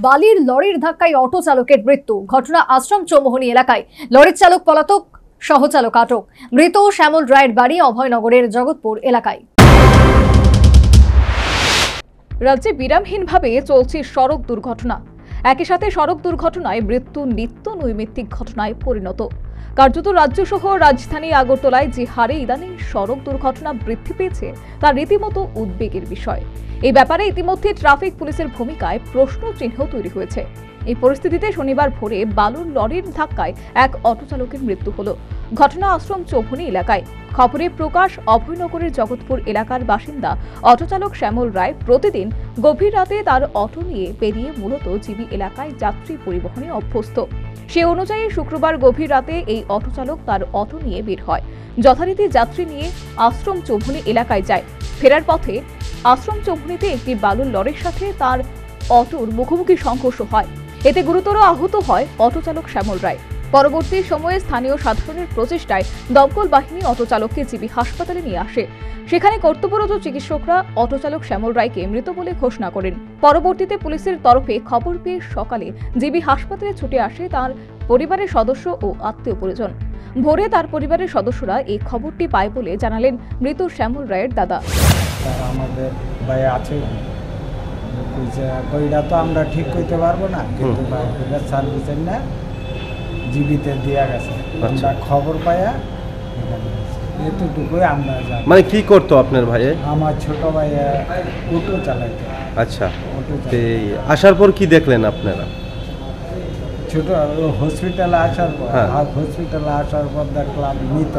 বালির লরির ধাক্কায় অটো চালকের মৃত্যু। ঘটনা আশ্রম চৌমোহনী এলাকায়। লরির চালক পলাতক, সহচালক আটক। মৃত শ্যামল রায়ের বাড়ি অভয়নগরের জগৎপুর এলাকায়। রাজ্যে বিরামহীনভাবে চলছে সড়ক দুর্ঘটনা। একই সাথে সড়ক দুর্ঘটনায় মৃত্যু নিত্য নৈমিত্তিক ঘটনায় পরিণত। কার্যত রাজ্য সহ রাজধানী আগরতলায় যে হারে ইদানিং সড়ক দুর্ঘটনা বৃদ্ধি পেয়েছে তা রীতিমতো উদ্বেগের বিষয়। এই ব্যাপারে ইতিমধ্যে ট্রাফিক পুলিশের ভূমিকায় প্রশ্ন চিহ্ন তৈরি হয়েছে। এই পরিস্থিতিতে শনিবার ভোরে বালুর লরির ধাক্কায় এক অটো চালকের মৃত্যু হলো। ঘটনা আশ্রম চৌমোহনী এলাকায়। খবরে প্রকাশ, অভয়নগরের জগৎপুর এলাকার বাসিন্দা অটো চালক শ্যামল রায় প্রতিদিন গভীর রাতে তার অটো নিয়ে বেরিয়ে মূলত জিবি এলাকায় যাত্রী পরিবহনে অভ্যস্ত। সে অনুযায়ী শুক্রবার গভীর রাতে এই অটো চালক তার অটো নিয়ে বের হয়। যথারীতি যাত্রী নিয়ে আশ্রম চৌমোহনী এলাকায় যায়। ফেরার পথে আশ্রম চৌমোহনীতে একটি বালুর লরির সাথে তার অটোর মুখোমুখি সংঘর্ষ হয়। এতে গুরুতর আহত হয় অটো চালক শ্যামল রায়। পরবর্তী সময়ে স্থানীয় সাধারণের প্রচেষ্টায় দমকল বাহিনী অটো চালককে জিবি হাসপাতালে নিয়ে আসে। সেখানে কর্তব্যরত চিকিৎসকরা অটো চালক শ্যামল রায়কে মৃত বলে ঘোষণা করেন। পরবর্তীতে পুলিশের তরফে খবর পেয়ে সকালে জিবি হাসপাতালে ছুটে আসে তার পরিবারের সদস্য ও আত্মীয় পরিজন। ভোরে তার পরিবারের সদস্যরা এই খবরটি পায় বলে জানালেন মৃত শ্যামল রায়ের দাদা। আমাদের ভাই আছে, ওইটা তো আমরা ঠিক করতে পারবো না, কিন্তু সার্ভিসের না জীবিতে দেওয়া গেছে। আমরা খবর পাইয়া এতটুকুই আমরা জানি। মানে কি করতো আপনার ভাইয়ে? আমার ছোট ভাইয়া অটো চালাইতো। আচ্ছা, আসার পর কি দেখলেন আপনারা? ছোট হসপিটালে আসার পর দেখলাম মৃত।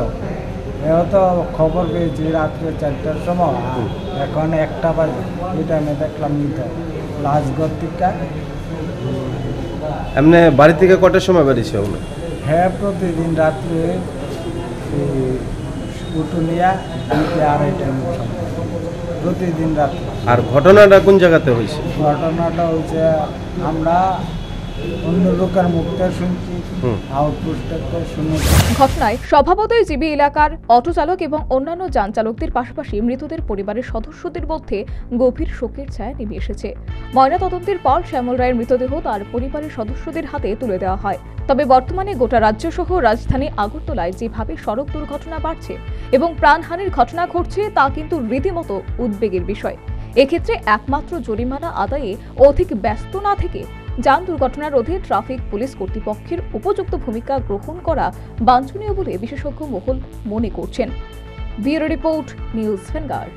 এও তো খবর পেয়েছি রাত্রে 4টার সময়, এখন 1টা বাজে, এই টাইমে দেখলাম মৃত। লাশ গতিকা এমনি বাড়ি থেকে কটার সময় বেরিয়েছে ওগুলো? হ্যাঁ, প্রতিদিন রাত্রে উঠুনিয়া 2-2:30 প্রতিদিন রাত্রে। আর ঘটনাটা কোন জায়গাতে হয়েছে? ঘটনাটা হচ্ছে আমরা অন্য লোকের মুখটা শুনছি, আউটপোস্টটা শুনেছি। ঘটনায় স্বভাবতই জিবি এলাকার অটো চালক এবং অন্যান্য যান চালকদের পাশাপাশি মৃতদের পরিবারের সদস্যদের মধ্যে গভীর শোকের ছায়া নেমে এসেছে। ময়নাতদন্তের পর শ্যামল রায়ের মৃতদেহ তার পরিবারের সদস্যদের হাতে তুলে দেওয়া হয়। তবে বর্তমানে গোটা রাজ্য সহ রাজধানী আগরতলায় যেভাবে সড়ক দুর্ঘটনা বাড়ছে এবং প্রাণহানির ঘটনা ঘটছে তা কিন্তু রীতিমতো উদ্বেগের বিষয়। এক্ষেত্রে একমাত্র জরিমানা আদায়ে অধিক ব্যস্ত না থেকে যান দুর্ঘটনা রোধে ট্রাফিক পুলিশ কর্তৃপক্ষের উপযুক্ত ভূমিকা গ্রহণ করা বাঞ্ছনীয় বলে বিশেষজ্ঞ মহল মনে করছেন। Bureau report, news vanguard.